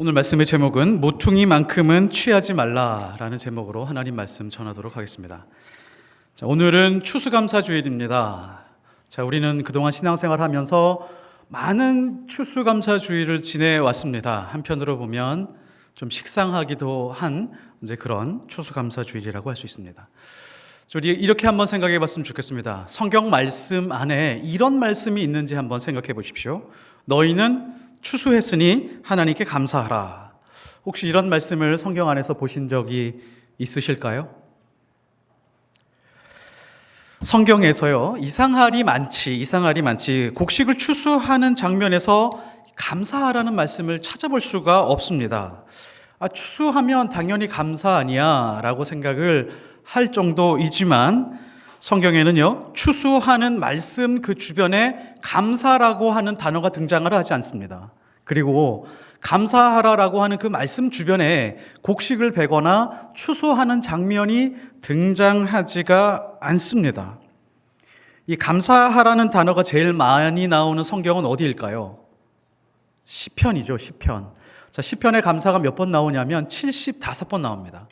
오늘 말씀의 제목은 모퉁이만큼은 취하지 말라라는 제목으로 하나님 말씀 전하도록 하겠습니다. 자, 오늘은 추수감사주일입니다. 자, 우리는 그동안 신앙생활 하면서 많은 추수감사주일을 지내왔습니다. 한편으로 보면 좀 식상하기도 한 이제 그런 추수감사주일이라고 할 수 있습니다. 우리 이렇게 한번 생각해 봤으면 좋겠습니다. 성경 말씀 안에 이런 말씀이 있는지 한번 생각해 보십시오. 너희는 추수했으니 하나님께 감사하라. 혹시 이런 말씀을 성경 안에서 보신 적이 있으실까요? 성경에서요, 이상할이 많지 곡식을 추수하는 장면에서 감사하라는 말씀을 찾아볼 수가 없습니다. 추수하면 당연히 감사 아니야 라고 생각을 할 정도이지만 성경에는요, 추수하는 말씀 그 주변에 감사라고 하는 단어가 등장을 하지 않습니다. 그리고 감사하라라고 하는 그 말씀 주변에 곡식을 베거나 추수하는 장면이 등장하지가 않습니다. 이 감사하라는 단어가 제일 많이 나오는 성경은 어디일까요? 시편이죠, 시편. 자, 시편의 감사가 몇 번 나오냐면 75번 나옵니다.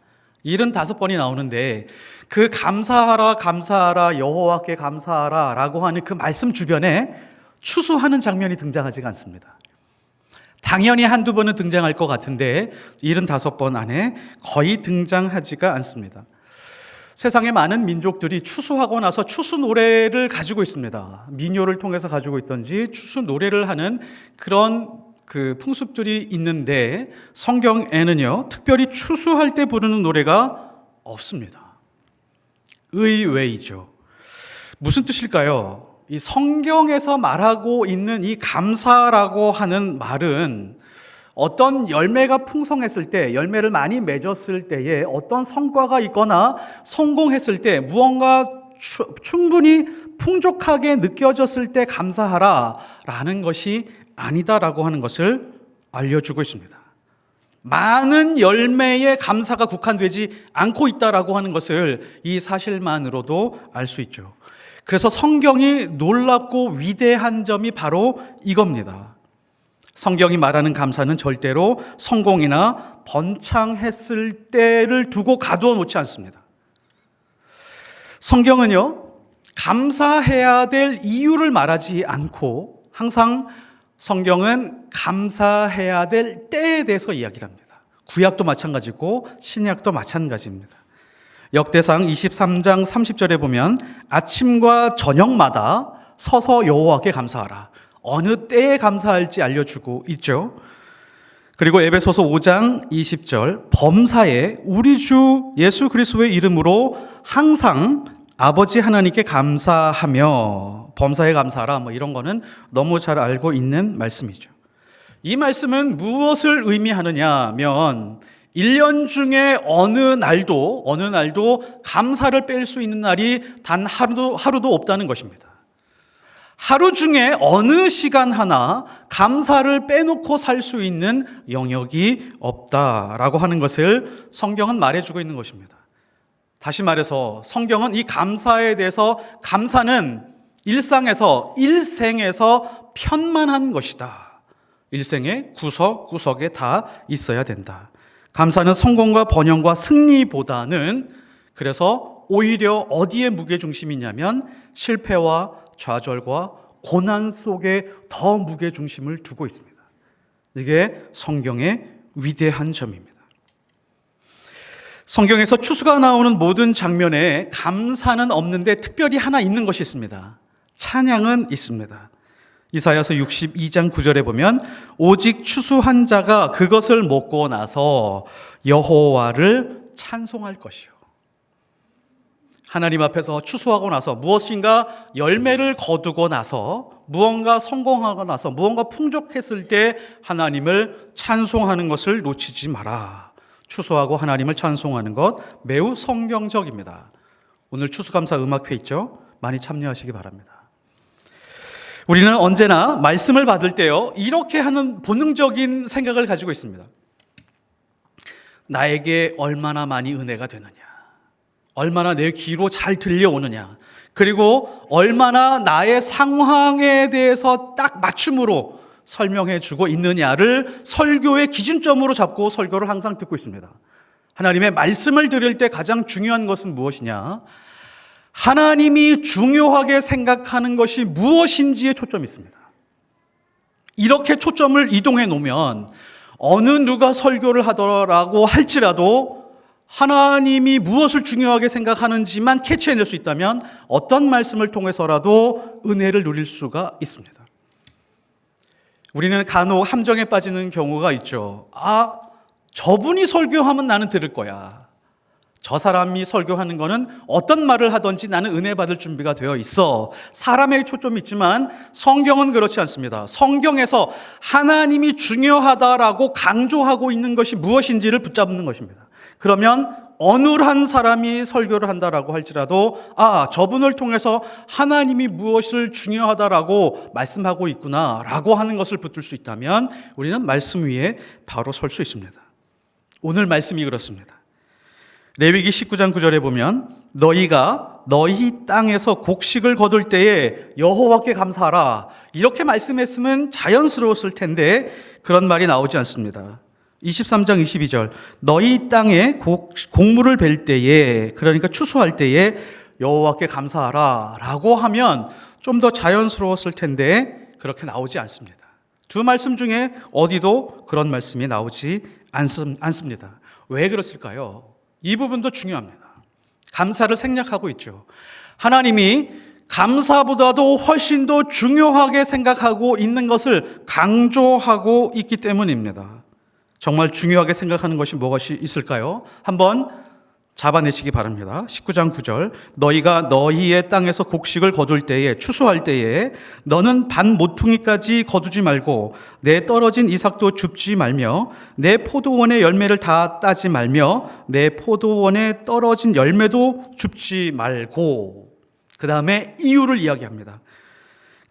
75번이 나오는데 그 감사하라 여호와께 감사하라 라고 하는 그 말씀 주변에 추수하는 장면이 등장하지가 않습니다. 당연히 한두 번은 등장할 것 같은데 75번 안에 거의 등장하지가 않습니다. 세상의 많은 민족들이 추수하고 나서 추수 노래를 가지고 있습니다. 민요를 통해서 가지고 있던지 추수 노래를 하는 그런 그 풍습들이 있는데 성경에는요, 특별히 추수할 때 부르는 노래가 없습니다. 의외이죠. 무슨 뜻일까요? 이 성경에서 말하고 있는 이 감사라고 하는 말은 어떤 열매가 풍성했을 때, 열매를 많이 맺었을 때에 어떤 성과가 있거나 성공했을 때 무언가 충분히 풍족하게 느껴졌을 때 감사하라 라는 것이 아니다라고 하는 것을 알려주고 있습니다. 많은 열매의 감사가 국한되지 않고 있다라고 하는 것을 이 사실만으로도 알 수 있죠. 그래서 성경이 놀랍고 위대한 점이 바로 이겁니다. 성경이 말하는 감사는 절대로 성공이나 번창했을 때를 두고 가두어 놓지 않습니다. 성경은요, 감사해야 될 이유를 말하지 않고 항상 성경은 감사해야 될 때에 대해서 이야기를 합니다. 구약도 마찬가지고 신약도 마찬가지입니다. 역대상 23장 30절에 보면 아침과 저녁마다 서서 여호와께 감사하라. 어느 때에 감사할지 알려주고 있죠. 그리고 에베소서 5장 20절 범사에 우리 주 예수 그리스도의 이름으로 항상 아버지 하나님께 감사하며 범사에 감사하라 이런 거는 너무 잘 알고 있는 말씀이죠. 이 말씀은 무엇을 의미하느냐면 1년 중에 어느 날도 감사를 뺄 수 있는 날이 단 하루도 없다는 것입니다. 하루 중에 어느 시간 하나 감사를 빼놓고 살 수 있는 영역이 없다라고 하는 것을 성경은 말해주고 있는 것입니다. 다시 말해서 성경은 이 감사에 대해서 감사는 일생에서 편만한 것이다. 일생의 구석구석에 다 있어야 된다. 감사는 성공과 번영과 승리보다는 그래서 오히려 어디에 무게중심이냐면 실패와 좌절과 고난 속에 더 무게중심을 두고 있습니다. 이게 성경의 위대한 점입니다. 성경에서 추수가 나오는 모든 장면에 감사는 없는데 특별히 하나 있는 것이 있습니다. 찬양은 있습니다. 이사야서 62장 9절에 보면 오직 추수한 자가 그것을 먹고 나서 여호와를 찬송할 것이요. 하나님 앞에서 추수하고 나서 무엇인가 열매를 거두고 나서 무언가 성공하고 나서 무언가 풍족했을 때 하나님을 찬송하는 것을 놓치지 마라. 추수하고 하나님을 찬송하는 것 매우 성경적입니다. 오늘 추수감사 음악회 있죠? 많이 참여하시기 바랍니다. 우리는 언제나 말씀을 받을 때요, 이렇게 하는 본능적인 생각을 가지고 있습니다. 나에게 얼마나 많이 은혜가 되느냐, 얼마나 내 귀로 잘 들려오느냐, 그리고 얼마나 나의 상황에 대해서 딱 맞춤으로 설명해 주고 있느냐를 설교의 기준점으로 잡고 설교를 항상 듣고 있습니다. 하나님의 말씀을 들을 때 가장 중요한 것은 무엇이냐? 하나님이 중요하게 생각하는 것이 무엇인지에 초점이 있습니다. 이렇게 초점을 이동해 놓으면 어느 누가 설교를 하더라고 할지라도 하나님이 무엇을 중요하게 생각하는지만 캐치해낼 수 있다면 어떤 말씀을 통해서라도 은혜를 누릴 수가 있습니다. 우리는 간혹 함정에 빠지는 경우가 있죠. 저분이 설교하면 나는 들을 거야. 저 사람이 설교하는 거는 어떤 말을 하든지 나는 은혜 받을 준비가 되어 있어. 사람의 초점이 있지만 성경은 그렇지 않습니다. 성경에서 하나님이 중요하다라고 강조하고 있는 것이 무엇인지를 붙잡는 것입니다. 그러면 어느 한 사람이 설교를 한다라고 할지라도 저분을 통해서 하나님이 무엇을 중요하다라고 말씀하고 있구나라고 하는 것을 붙들 수 있다면 우리는 말씀 위에 바로 설 수 있습니다. 오늘 말씀이 그렇습니다. 레위기 19장 9절에 보면 너희가 너희 땅에서 곡식을 거둘 때에 여호와께 감사하라 이렇게 말씀했으면 자연스러웠을 텐데 그런 말이 나오지 않습니다. 23장 22절 너희 땅에 곡물을 벨 때에 그러니까 추수할 때에 여호와께 감사하라 라고 하면 좀 더 자연스러웠을 텐데 그렇게 나오지 않습니다. 두 말씀 중에 어디도 그런 말씀이 나오지 않습니다. 왜 그렇을까요? 이 부분도 중요합니다. 감사를 생략하고 있죠. 하나님이 감사보다도 훨씬 더 중요하게 생각하고 있는 것을 강조하고 있기 때문입니다. 정말 중요하게 생각하는 것이 무엇이 있을까요? 한번 잡아내시기 바랍니다. 19장 9절 너희가 너희의 땅에서 곡식을 거둘 때에 추수할 때에 너는 반 모퉁이까지 거두지 말고 내 떨어진 이삭도 줍지 말며 내 포도원의 열매를 다 따지 말며 내 포도원에 떨어진 열매도 줍지 말고 그 다음에 이유를 이야기합니다.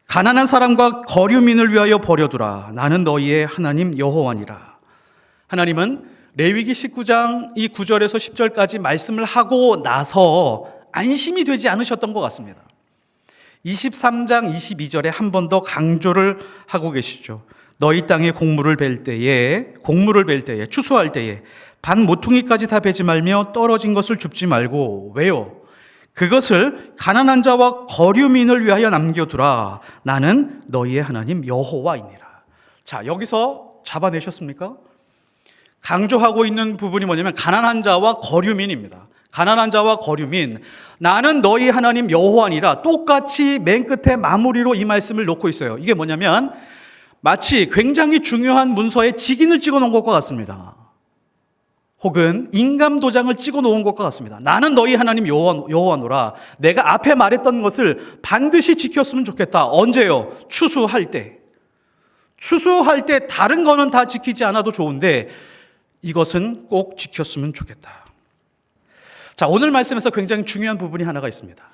가난한 사람과 거류민을 위하여 버려두라. 나는 너희의 하나님 여호와니라. 하나님은 레위기 19장 이 9절에서 10절까지 말씀을 하고 나서 안심이 되지 않으셨던 것 같습니다. 23장 22절에 한 번 더 강조를 하고 계시죠. 너희 땅에 곡물을 벨 때에 추수할 때에 반 모퉁이까지 다 베지 말며 떨어진 것을 줍지 말고 왜요? 그것을 가난한 자와 거류민을 위하여 남겨두라. 나는 너희의 하나님 여호와이니라. 자, 여기서 잡아내셨습니까? 강조하고 있는 부분이 뭐냐면 가난한 자와 거류민입니다. 가난한 자와 거류민, 나는 너희 하나님 여호와니라. 똑같이 맨 끝에 마무리로 이 말씀을 놓고 있어요. 이게 뭐냐면 마치 굉장히 중요한 문서에 직인을 찍어 놓은 것과 같습니다. 혹은 인감 도장을 찍어 놓은 것과 같습니다. 나는 너희 하나님 여호와노라. 내가 앞에 말했던 것을 반드시 지켰으면 좋겠다. 언제요? 추수할 때. 추수할 때 다른 거는 다 지키지 않아도 좋은데 이것은 꼭 지켰으면 좋겠다. 자, 오늘 말씀에서 굉장히 중요한 부분이 하나가 있습니다.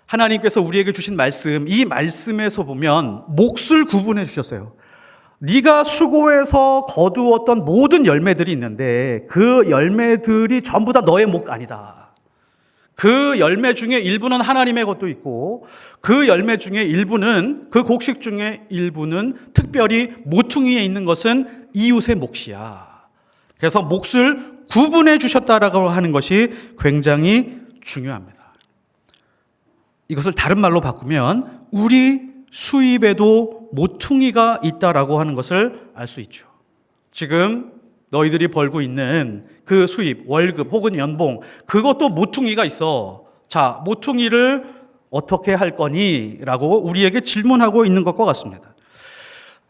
하나님께서 우리에게 주신 말씀, 이 말씀에서 보면 몫을 구분해 주셨어요. 네가 수고해서 거두었던 모든 열매들이 있는데 그 열매들이 전부 다 너의 몫 아니다. 그 열매 중에 일부는 하나님의 것도 있고 그 열매 중에 일부는 그 곡식 중에 일부는 특별히 모퉁이에 있는 것은 이웃의 몫이야. 그래서 몫을 구분해 주셨다라고 하는 것이 굉장히 중요합니다. 이것을 다른 말로 바꾸면 우리 수입에도 모퉁이가 있다라고 하는 것을 알 수 있죠. 지금 너희들이 벌고 있는 그 수입, 월급 혹은 연봉, 그것도 모퉁이가 있어. 자, 모퉁이를 어떻게 할 거니? 라고 우리에게 질문하고 있는 것과 같습니다.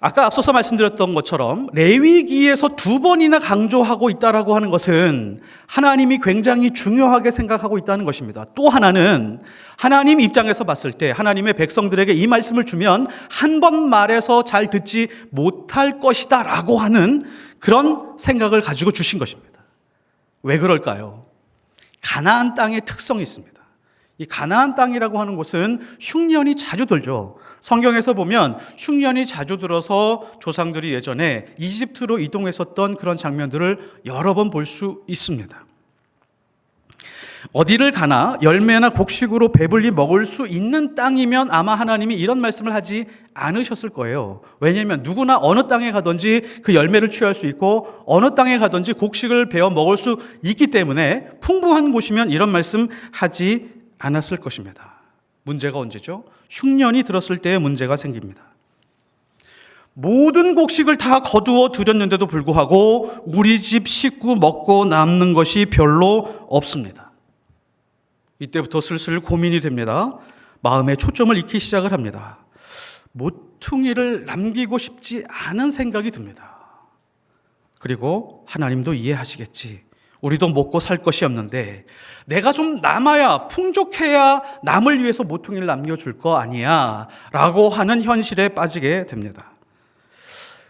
아까 앞서서 말씀드렸던 것처럼 레위기에서 두 번이나 강조하고 있다라고 하는 것은 하나님이 굉장히 중요하게 생각하고 있다는 것입니다. 또 하나는 하나님 입장에서 봤을 때 하나님의 백성들에게 이 말씀을 주면 한 번 말해서 잘 듣지 못할 것이다 라고 하는 그런 생각을 가지고 주신 것입니다. 왜 그럴까요? 가나안 땅의 특성이 있습니다. 이 가나안 땅이라고 하는 곳은 흉년이 자주 들죠. 성경에서 보면 흉년이 자주 들어서 조상들이 예전에 이집트로 이동했었던 그런 장면들을 여러 번 볼 수 있습니다. 어디를 가나 열매나 곡식으로 배불리 먹을 수 있는 땅이면 아마 하나님이 이런 말씀을 하지 않으셨을 거예요. 왜냐하면 누구나 어느 땅에 가든지 그 열매를 취할 수 있고 어느 땅에 가든지 곡식을 베어 먹을 수 있기 때문에 풍부한 곳이면 이런 말씀 하지 않았을 것입니다. 문제가 언제죠? 흉년이 들었을 때의 문제가 생깁니다. 모든 곡식을 다 거두어 들였는데도 불구하고 우리 집 식구 먹고 남는 것이 별로 없습니다. 이때부터 슬슬 고민이 됩니다. 마음의 초점을 잃기 시작을 합니다. 모퉁이를 남기고 싶지 않은 생각이 듭니다. 그리고 하나님도 이해하시겠지. 우리도 먹고 살 것이 없는데 내가 좀 남아야, 풍족해야 남을 위해서 모퉁이를 남겨줄 거 아니야 라고 하는 현실에 빠지게 됩니다.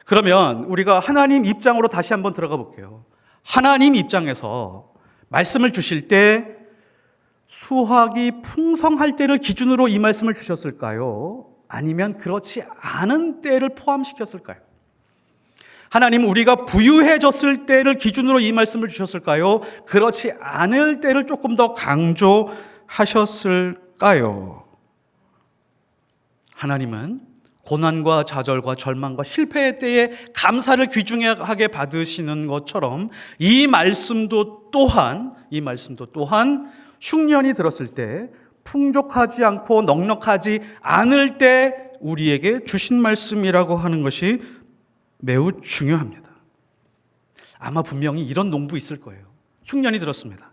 그러면 우리가 하나님 입장으로 다시 한번 들어가 볼게요. 하나님 입장에서 말씀을 주실 때 수확이 풍성할 때를 기준으로 이 말씀을 주셨을까요? 아니면 그렇지 않은 때를 포함시켰을까요? 하나님, 우리가 부유해졌을 때를 기준으로 이 말씀을 주셨을까요? 그렇지 않을 때를 조금 더 강조하셨을까요? 하나님은 고난과 좌절과 절망과 실패의 때에 감사를 귀중하게 받으시는 것처럼 이 말씀도 또한 흉년이 들었을 때, 풍족하지 않고 넉넉하지 않을 때 우리에게 주신 말씀이라고 하는 것이 매우 중요합니다. 아마 분명히 이런 농부 있을 거예요. 흉년이 들었습니다.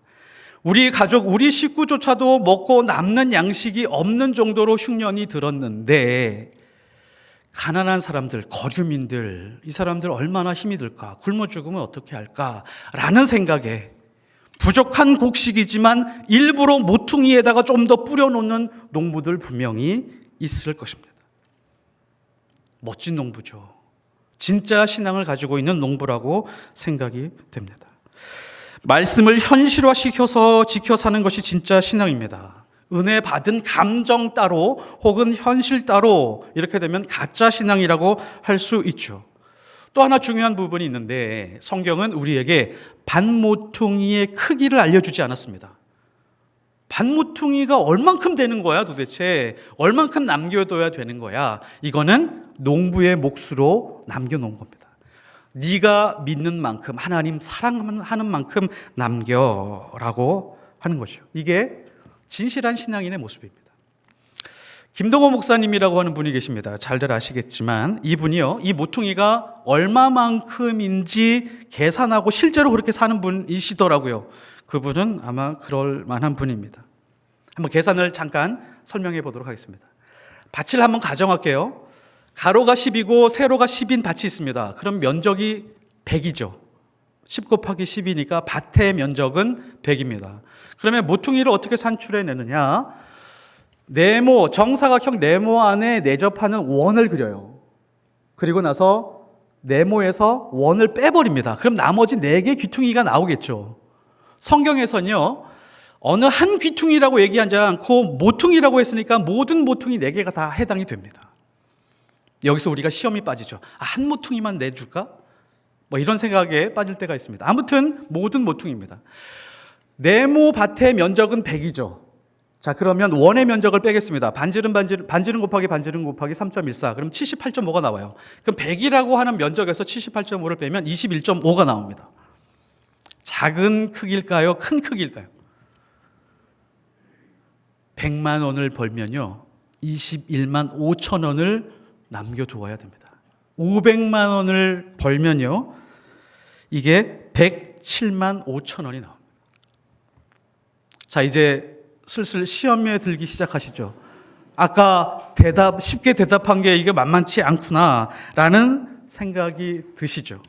우리 가족, 우리 식구조차도 먹고 남는 양식이 없는 정도로 흉년이 들었는데 가난한 사람들, 거류민들, 이 사람들 얼마나 힘이 들까? 굶어 죽으면 어떻게 할까? 라는 생각에 부족한 곡식이지만 일부러 모퉁이에다가 좀 더 뿌려놓는 농부들 분명히 있을 것입니다. 멋진 농부죠. 진짜 신앙을 가지고 있는 농부라고 생각이 됩니다. 말씀을 현실화시켜서 지켜 사는 것이 진짜 신앙입니다. 은혜 받은 감정 따로 혹은 현실 따로 이렇게 되면 가짜 신앙이라고 할 수 있죠. 또 하나 중요한 부분이 있는데 성경은 우리에게 밭모퉁이의 크기를 알려주지 않았습니다. 밭모퉁이가 얼만큼 되는 거야 도대체? 얼만큼 남겨둬야 되는 거야? 이거는 농부의 몫으로 남겨놓은 겁니다. 네가 믿는 만큼, 하나님 사랑하는 만큼 남겨라고 하는 것이죠. 이게 진실한 신앙인의 모습입니다. 김동호 목사님이라고 하는 분이 계십니다. 잘들 아시겠지만 이분이요, 이 모퉁이가 얼마만큼인지 계산하고 실제로 그렇게 사는 분이시더라고요. 그분은 아마 그럴 만한 분입니다. 한번 계산을 잠깐 설명해 보도록 하겠습니다. 밭을 한번 가정할게요. 가로가 10이고 세로가 10인 밭이 있습니다. 그럼 면적이 100이죠. 10 곱하기 10이니까 밭의 면적은 100입니다. 그러면 모퉁이를 어떻게 산출해내느냐? 네모, 정사각형 네모 안에 내접하는 원을 그려요. 그리고 나서 네모에서 원을 빼버립니다. 그럼 나머지 4개 귀퉁이가 나오겠죠. 성경에서는요, 어느 한 귀퉁이라고 얘기하지 않고 모퉁이라고 했으니까 모든 모퉁이 4개가 다 해당이 됩니다. 여기서 우리가 시험이 빠지죠. 한 모퉁이만 내줄까? 뭐 이런 생각에 빠질 때가 있습니다. 아무튼 모든 모퉁이입니다. 네모 밭의 면적은 100이죠. 자, 그러면 원의 면적을 빼겠습니다. 반지름 곱하기 3.14. 그럼 78.5가 나와요. 그럼 100이라고 하는 면적에서 78.5를 빼면 21.5가 나옵니다. 작은 크기일까요? 큰 크기일까요? 100만 원을 벌면요, 21만 5천 원을 남겨두어야 됩니다. 500만 원을 벌면요, 이게 107만 5천 원이 나옵니다. 자, 이제 슬슬 시험에 들기 시작하시죠. 아까 쉽게 대답한 게 이게 만만치 않구나 라는 생각이 드시죠.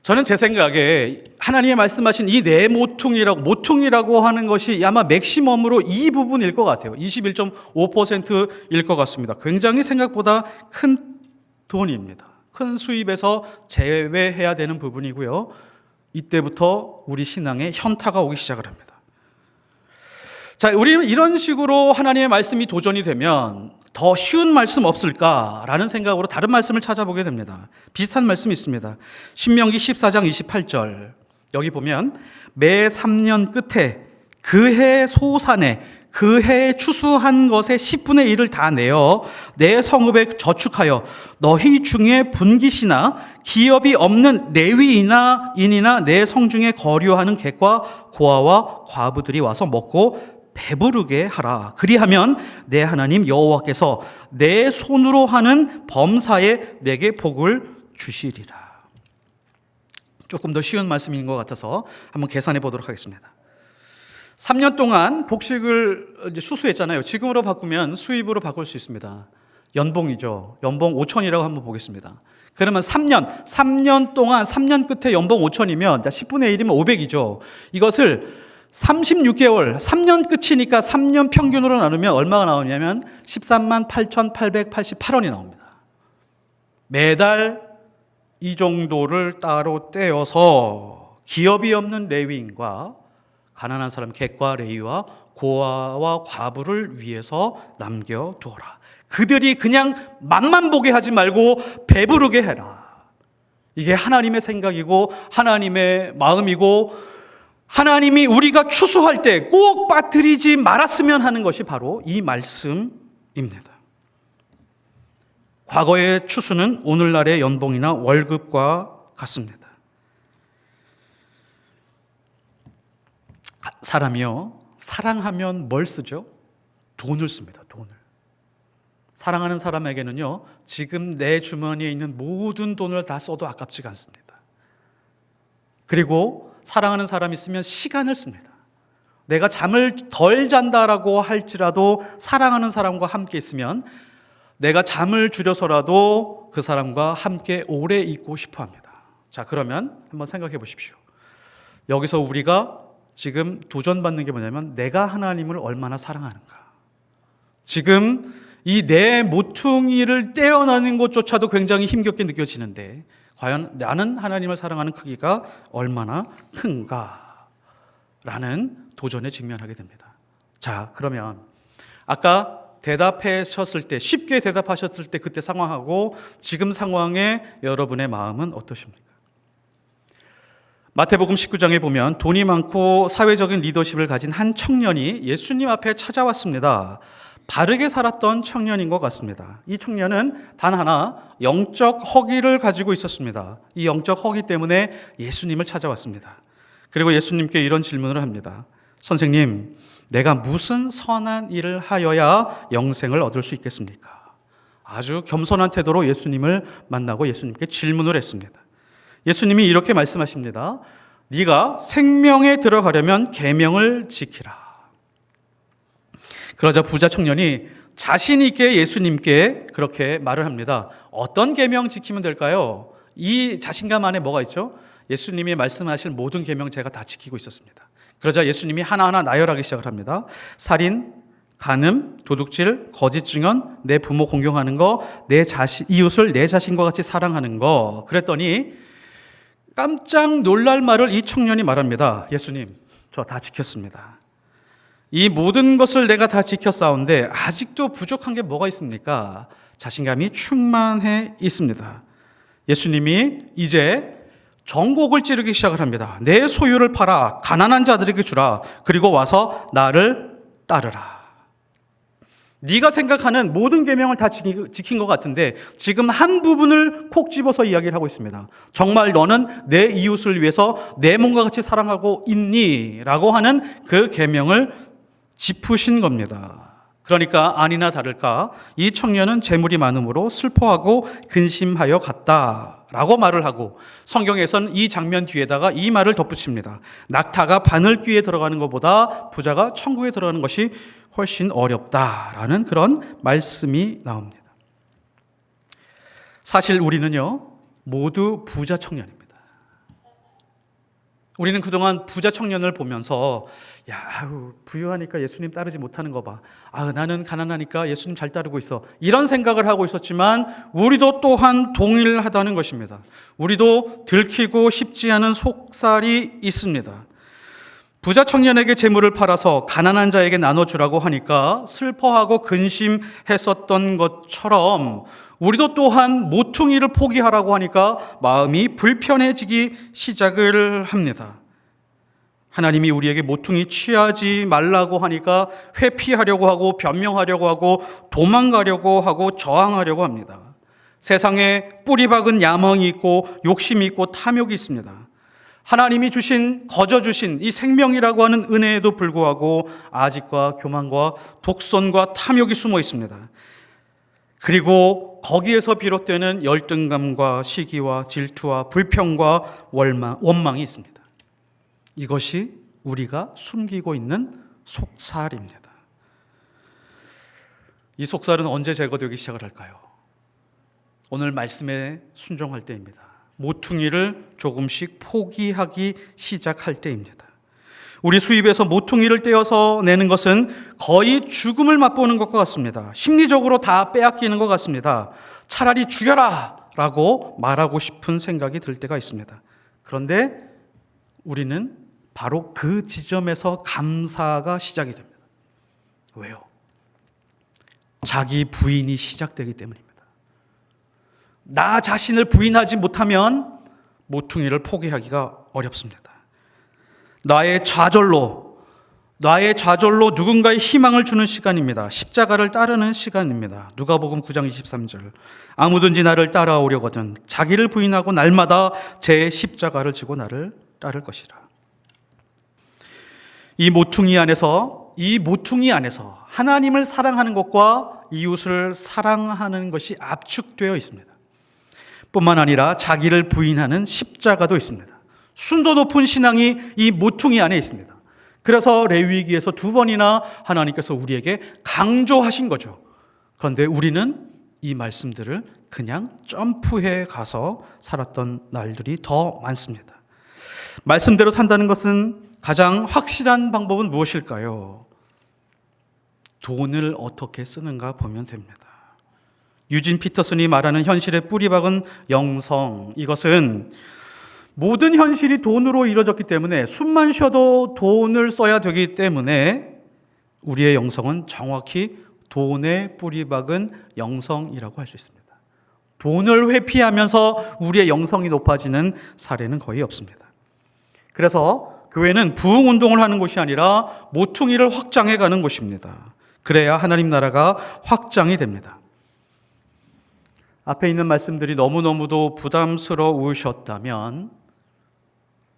저는 제 생각에 하나님이 말씀하신 이 네 모퉁이라고 하는 것이 아마 맥시멈으로 이 부분일 것 같아요. 21.5%일 것 같습니다. 굉장히 생각보다 큰 돈입니다. 큰 수입에서 제외해야 되는 부분이고요. 이때부터 우리 신앙에 현타가 오기 시작을 합니다. 자, 우리는 이런 식으로 하나님의 말씀이 도전이 되면 더 쉬운 말씀 없을까라는 생각으로 다른 말씀을 찾아보게 됩니다. 비슷한 말씀이 있습니다. 신명기 14장 28절. 여기 보면 매 3년 끝에 그해 소산에 그해 추수한 것의 10분의 1을 다 내어 내 성읍에 저축하여 너희 중에 분깃이나 기업이 없는 레위인이나 내 성중에 거류하는 객과 고아와 과부들이 와서 먹고 배부르게 하라. 그리하면 내 하나님 여호와께서 내 손으로 하는 범사에 내게 복을 주시리라. 조금 더 쉬운 말씀인 것 같아서 한번 계산해 보도록 하겠습니다. 3년 동안 곡식을 수수했잖아요. 지금으로 바꾸면 수입으로 바꿀 수 있습니다. 연봉이죠. 연봉 5천이라고 한번 보겠습니다. 그러면 3년 동안 3년 끝에 연봉 5천이면 10분의 1이면 500이죠. 이것을 36개월, 3년 끝이니까 3년 평균으로 나누면 얼마가 나오냐면 13만 8,888원이 나옵니다. 매달 이 정도를 따로 떼어서 기업이 없는 레위인과 가난한 사람 객과 레위와 고아와 과부를 위해서 남겨두어라. 그들이 그냥 맛만 보게 하지 말고 배부르게 해라. 이게 하나님의 생각이고 하나님의 마음이고 하나님이 우리가 추수할 때 꼭 빠뜨리지 말았으면 하는 것이 바로 이 말씀입니다. 과거의 추수는 오늘날의 연봉이나 월급과 같습니다. 사람이요, 사랑하면 뭘 쓰죠? 돈을 씁니다. 돈을. 사랑하는 사람에게는요, 지금 내 주머니에 있는 모든 돈을 다 써도 아깝지가 않습니다. 그리고 사랑하는 사람이 있으면 시간을 씁니다. 내가 잠을 덜 잔다라고 할지라도 사랑하는 사람과 함께 있으면 내가 잠을 줄여서라도 그 사람과 함께 오래 있고 싶어 합니다. 자, 그러면 한번 생각해 보십시오. 여기서 우리가 지금 도전받는 게 뭐냐면 내가 하나님을 얼마나 사랑하는가. 지금 이 내 모퉁이를 떼어내는 것조차도 굉장히 힘겹게 느껴지는데 과연 나는 하나님을 사랑하는 크기가 얼마나 큰가 라는 도전에 직면하게 됩니다. 자, 그러면 아까 대답하셨을 때, 쉽게 대답하셨을 때 그때 상황하고 지금 상황의 여러분의 마음은 어떠십니까? 마태복음 19장에 보면 돈이 많고 사회적인 리더십을 가진 한 청년이 예수님 앞에 찾아왔습니다. 바르게 살았던 청년인 것 같습니다. 이 청년은 단 하나 영적 허기를 가지고 있었습니다. 이 영적 허기 때문에 예수님을 찾아왔습니다. 그리고 예수님께 이런 질문을 합니다. 선생님, 내가 무슨 선한 일을 하여야 영생을 얻을 수 있겠습니까? 아주 겸손한 태도로 예수님을 만나고 예수님께 질문을 했습니다. 예수님이 이렇게 말씀하십니다. 네가 생명에 들어가려면 계명을 지키라. 그러자 부자 청년이 자신 있게 예수님께 그렇게 말을 합니다. 어떤 계명 지키면 될까요? 이 자신감 안에 뭐가 있죠? 예수님이 말씀하실 모든 계명 제가 다 지키고 있었습니다. 그러자 예수님이 하나하나 나열하기 시작을 합니다. 살인, 간음, 도둑질, 거짓 증언, 내 부모 공경하는 거, 내 이웃을 내 자신과 같이 사랑하는 거. 그랬더니 깜짝 놀랄 말을 이 청년이 말합니다. 예수님, 저 다 지켰습니다. 이 모든 것을 내가 다 지켰사온데 아직도 부족한 게 뭐가 있습니까? 자신감이 충만해 있습니다. 예수님이 이제 정곡을 찌르기 시작을 합니다. 내 소유를 팔아 가난한 자들에게 주라. 그리고 와서 나를 따르라. 네가 생각하는 모든 계명을 다 지킨 것 같은데 지금 한 부분을 콕 집어서 이야기를 하고 있습니다. 정말 너는 내 이웃을 위해서 내 몸과 같이 사랑하고 있니? 라고 하는 그 계명을 짚으신 겁니다. 그러니까 아니나 다를까 이 청년은 재물이 많음으로 슬퍼하고 근심하여 갔다라고 말을 하고 성경에서는 이 장면 뒤에다가 이 말을 덧붙입니다. 낙타가 바늘귀에 들어가는 것보다 부자가 천국에 들어가는 것이 훨씬 어렵다라는 그런 말씀이 나옵니다. 사실 우리는요 모두 부자 청년입니다. 우리는 그동안 부자 청년을 보면서 부유하니까 예수님 따르지 못하는 거 봐. 나는 가난하니까 예수님 잘 따르고 있어. 이런 생각을 하고 있었지만 우리도 또한 동일하다는 것입니다. 우리도 들키고 싶지 않은 속살이 있습니다. 부자 청년에게 재물을 팔아서 가난한 자에게 나눠주라고 하니까 슬퍼하고 근심했었던 것처럼 우리도 또한 모퉁이를 포기하라고 하니까 마음이 불편해지기 시작을 합니다. 하나님이 우리에게 모퉁이 취하지 말라고 하니까 회피하려고 하고 변명하려고 하고 도망가려고 하고 저항하려고 합니다. 세상에 뿌리 박은 야망이 있고 욕심이 있고 탐욕이 있습니다. 하나님이 거저 주신 이 생명이라고 하는 은혜에도 불구하고 아직과 교만과 독선과 탐욕이 숨어 있습니다. 그리고 거기에서 비롯되는 열등감과 시기와 질투와 불평과 원망이 있습니다. 이것이 우리가 숨기고 있는 속살입니다. 이 속살은 언제 제거되기 시작을 할까요? 오늘 말씀에 순종할 때입니다. 모퉁이를 조금씩 포기하기 시작할 때입니다. 우리 수입에서 모퉁이를 떼어서 내는 것은 거의 죽음을 맛보는 것과 같습니다. 심리적으로 다 빼앗기는 것 같습니다. 차라리 죽여라 라고 말하고 싶은 생각이 들 때가 있습니다. 그런데 우리는 바로 그 지점에서 감사가 시작이 됩니다. 왜요? 자기 부인이 시작되기 때문입니다. 나 자신을 부인하지 못하면 모퉁이를 포기하기가 어렵습니다. 나의 좌절로 누군가의 희망을 주는 시간입니다. 십자가를 따르는 시간입니다. 누가복음 9장 23절. 아무든지 나를 따라오려거든 자기를 부인하고 날마다 제 십자가를 지고 나를 따를 것이라. 이 모퉁이 안에서 하나님을 사랑하는 것과 이웃을 사랑하는 것이 압축되어 있습니다. 뿐만 아니라 자기를 부인하는 십자가도 있습니다. 순도 높은 신앙이 이 모퉁이 안에 있습니다. 그래서 레위기에서 2번이나 하나님께서 우리에게 강조하신 거죠. 그런데 우리는 이 말씀들을 그냥 점프해 가서 살았던 날들이 더 많습니다. 말씀대로 산다는 것은 가장 확실한 방법은 무엇일까요? 돈을 어떻게 쓰는가 보면 됩니다. 유진 피터슨이 말하는 현실의 뿌리박은 영성, 이것은 모든 현실이 돈으로 이루어졌기 때문에 숨만 쉬어도 돈을 써야 되기 때문에 우리의 영성은 정확히 돈에 뿌리박은 영성이라고 할 수 있습니다. 돈을 회피하면서 우리의 영성이 높아지는 사례는 거의 없습니다. 그래서 교회는 부흥운동을 하는 곳이 아니라 모퉁이를 확장해 가는 곳입니다. 그래야 하나님 나라가 확장이 됩니다. 앞에 있는 말씀들이 너무너무도 부담스러우셨다면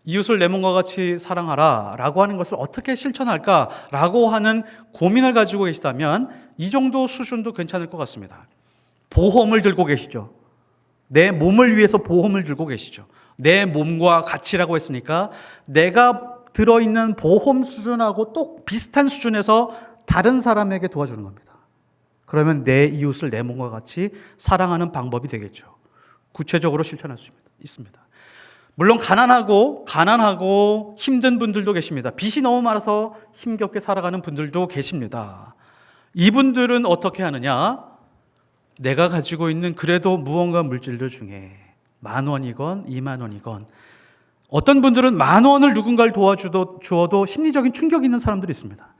이웃을 내 몸과 같이 사랑하라 라고 하는 것을 어떻게 실천할까 라고 하는 고민을 가지고 계시다면 이 정도 수준도 괜찮을 것 같습니다. 보험을 들고 계시죠. 내 몸을 위해서 보험을 들고 계시죠. 내 몸과 같이라고 했으니까 내가 들어있는 보험 수준하고 또 비슷한 수준에서 다른 사람에게 도와주는 겁니다. 그러면 내 이웃을 내 몸과 같이 사랑하는 방법이 되겠죠. 구체적으로 실천할 수 있습니다. 물론 가난하고 힘든 분들도 계십니다. 빚이 너무 많아서 힘겹게 살아가는 분들도 계십니다. 이분들은 어떻게 하느냐? 내가 가지고 있는 그래도 무언가 물질들 중에 10,000원이건 20,000원이건, 어떤 분들은 10,000원을 누군가를 도와주어도 심리적인 충격이 있는 사람들이 있습니다.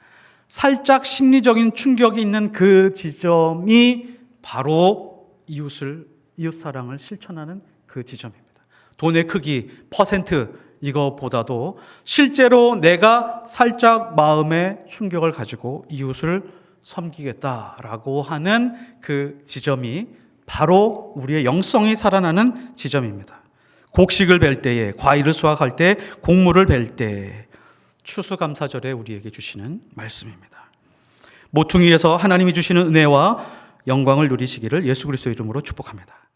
살짝 심리적인 충격이 있는 그 지점이 바로 이웃 사랑을 실천하는 그 지점입니다. 돈의 크기, 퍼센트 이거보다도 실제로 내가 살짝 마음의 충격을 가지고 이웃을 섬기겠다라고 하는 그 지점이 바로 우리의 영성이 살아나는 지점입니다. 곡식을 벨 때에, 과일을 수확할 때, 곡물을 벨 때, 추수감사절에 우리에게 주시는 말씀입니다. 모퉁이에서 하나님이 주시는 은혜와 영광을 누리시기를 예수 그리스도의 이름으로 축복합니다.